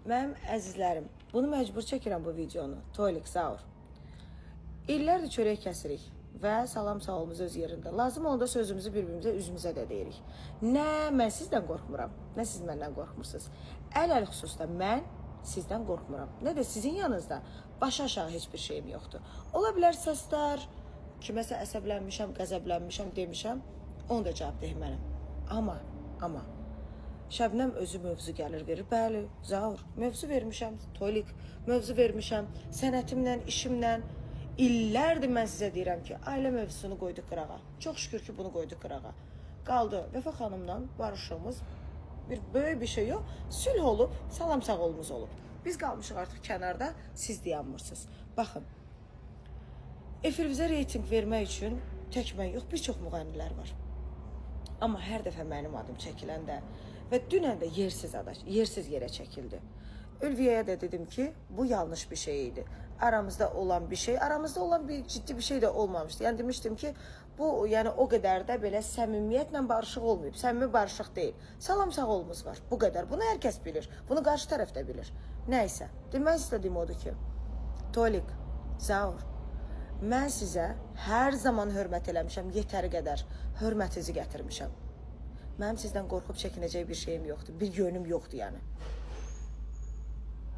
Mənim əzizlərim, bunu məcbur çəkirəm bu videonu. Tolik, sağ ol. İllərdir çörək kəsirik və salam sağolumuz öz yerində. Lazım olanda sözümüzü bir-birimizə üzümüzə də deyirik. Nə mən sizdən qorxmuram, nə siz məndən qorxmursunuz. Əl-əl xüsusda mən sizdən qorxmuram. Nə də sizin yanınızda başa aşağı heç bir şeyim yoxdur. Ola bilər səslər, kiməsə əsəblənmişəm, qəzəblənmişəm, demişəm, onu da cavab deyim mənəm. Amma Şəbnəm özü mövzu gəlir verir. Bəli, Zaur, mövzu vermişəm, Tolik, mövzu vermişəm, sənətimlə, işimlə. İllərdir mən sizə deyirəm ki, ailə mövzusunu qoydu qırağa. Çox şükür ki, bunu qoydu qırağa. Qaldı, Vəfa xanımla barışığımız bir böyük bir şey yox, sülh olub, salam sağolumuz olub. Biz qalmışıq artıq kənarda, siz dayanmırsınız. Baxın, efirimizə reyting vermək üçün tək mən yox, bir çox müğənnilər var. Amma hər dəfə mənim adım çəkiləndə və dünən də yersiz yerə çəkildi. Ülviyəyə də dedim ki, bu yanlış bir şey idi. Aramızda olan bir şey, aramızda olan bir ciddi bir şey də olmamışdı. Yəni demişdim ki, bu yəni o qədər də belə səmimiyyətlə barışıq olmayıb. Səmimi barışıq deyil. Salam sağolumuz var. Bu qədər. Bunu hər kəs bilir. Bunu qarşı tərəf də bilir. Nəysə, demək istədiyim odur ki, Tolik, Zaur, mən sizə hər zaman hörmət eləmişəm, yetəri qədər hörmətinizi gətirmişəm. Mənim sizdən qorxub çəkinəcək bir şeyim yoxdur, bir yönüm yoxdur yəni.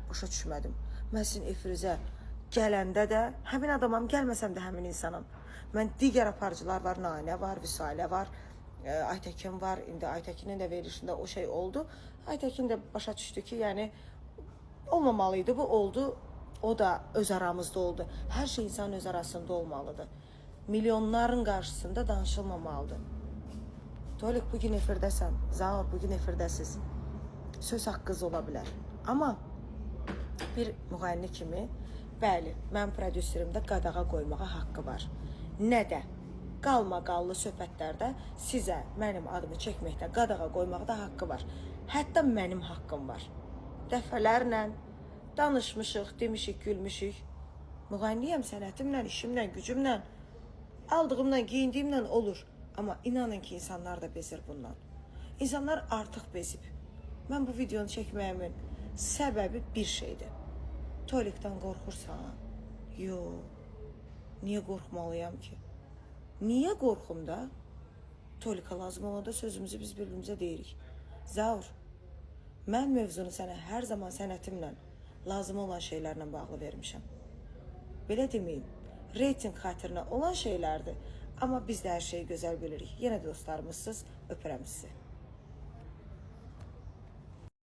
Başa düşmədim. Mən sizin efirinizə gələndə də həmin adamam, gəlməsəm də həmin insanım. Mən digər aparıcılar var, Nanə var, Vüsalə var, Aytəkin var. İndi Aytəkinin də verilişində o şey oldu. Aytəkin də başa düşdü ki, yəni olmamalıydı, bu oldu. O da öz aramızda oldu. Hər şey insanın öz arasında olmalıdır. Milyonların qarşısında danışılmamalıdır. Tolik, bugün efirdəsən. Zaur, bugün efirdəsiz. Söz haqqınız ola bilər. Amma bir müğənni kimi, bəli, mən prodüserimdə qadağa qoymağa haqqı var. Nə də qalmaqallı söhbətlərdə sizə mənim adımı çəkməkdə qadağa qoymaqda haqqı var. Hətta mənim haqqım var. Dəfələrlə danışmışıq, demişik, gülmüşük. Müğənniyəm, sənətimlə, işimlə, gücümlə, aldığımla, giyindiyimlə olur. Amma inanın ki, insanlar da bezir bundan. İnsanlar artıq bezib. Mən bu videonu çəkməyimin səbəbi bir şeydir. Tolikdən qorxursan? Yox. Niyə qorxmalıyam ki? Niyə qorxum da? Tolika lazım olanda sözümüzü biz bir-birimizə deyirik. Zaur, mən mövzunu sənə hər zaman sənətimlə, lazım olan şeylərlə bağlı vermişəm. Belə deməyim, reyting xatirinə olan şeylərdir. Amma biz də hər şeyi gözəl bilirik. Yenə də dostlarımızsınız, öpürəm sizi.